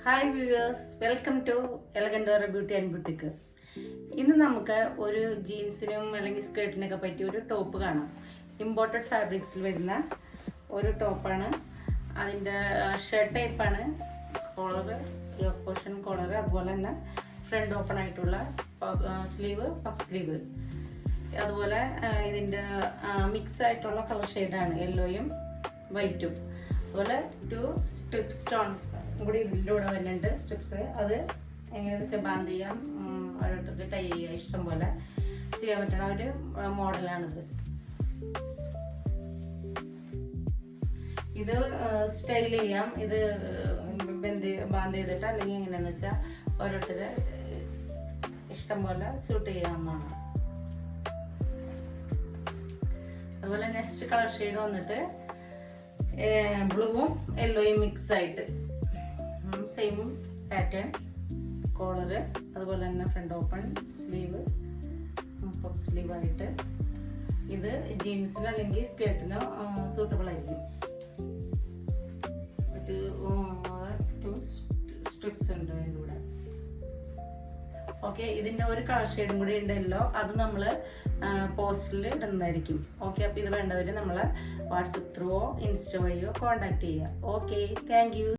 Hi viewers, welcome to Elegandora beauty and boutique. ഇന്ന് നമുക്ക് ഒരു ജീൻസിനും അല്ലെങ്കിൽ സ്കേർട്ടിനൊക്കെ പറ്റിയ ഒരു ടോപ്പ് കാണാം. ഇമ്പോർട്ടഡ് ഫാബ്രിക്സിൽ വരുന്ന ഒരു ടോപ്പാണ്. അതിൻ്റെ ഷർട്ട് ടൈപ്പാണ്. കോളറ്, യോക്ക് പോർഷൻ കോളറ്, അതുപോലെ തന്നെ ഫ്രണ്ട് ഓപ്പൺ ആയിട്ടുള്ള സ്ലീവ്, പഫ് സ്ലീവ്. അതുപോലെ ഇതിൻ്റെ മിക്സ് ആയിട്ടുള്ള കളർ ഷെയ്ഡാണ്, യെല്ലോയും വൈറ്റും. അതുപോലെ 2 സ്ട്രിപ്പ് സ്റ്റോൺസ് കൂടി ഇതിൻ്റെ കൂടെ വരുന്നുണ്ട്. സ്ട്രിപ്സ് അത് എങ്ങനെയാണെന്ന് വെച്ചാൽ ബാൻഡ് ചെയ്യാം, ഓരോരുത്തർക്ക് ടൈ ചെയ്യാം, ഇഷ്ടം പോലെ ചെയ്യാൻ പറ്റുന്ന ഒരു മോഡലാണിത്. ഇത് സ്റ്റൈൽ ചെയ്യാം, ഇത് ബാൻഡ് ചെയ്തിട്ട്, അല്ലെങ്കിൽ എങ്ങനെയാന്ന് വെച്ചാൽ ഓരോരുത്തര് ഇഷ്ടം പോലെ സ്യൂട്ട് ചെയ്യാവുന്നതാണ്. അതുപോലെ നെക്സ്റ്റ് കളർ ഷെയ്ഡ് വന്നിട്ട് ബ്ലൂവും യെല്ലോയും മിക്സ് ആയിട്ട്, സെയിം പാറ്റേൺ, കോളറ്, അതുപോലെ തന്നെ ഫ്രണ്ട് ഓപ്പൺ സ്ലീവ്, പഫ് സ്ലീവായിട്ട്. ഇത് ജീൻസിന് അല്ലെങ്കിൽ സ്കേർട്ടിനോ സൂട്ടബിൾ ആയിരിക്കും. ഒരു 2 സ്ട്രിപ്സ് ഉണ്ട് അതിൻ്റെ കൂടെ. ഓക്കെ, ഇതിൻ്റെ ഒരു കളർ ഷെയ്ഡും കൂടി ഉണ്ടല്ലോ, അത് നമ്മൾ പോസ്റ്റിൽ ഇടുന്നതായിരിക്കും. ഓക്കെ, അപ്പോൾ ഇത് വേണ്ടവർ നമ്മളെ വാട്സപ്പ് ത്രൂവോ ഇൻസ്റ്റ വഴിയോ കോൺടാക്ട് ചെയ്യുക. Okay, thank you.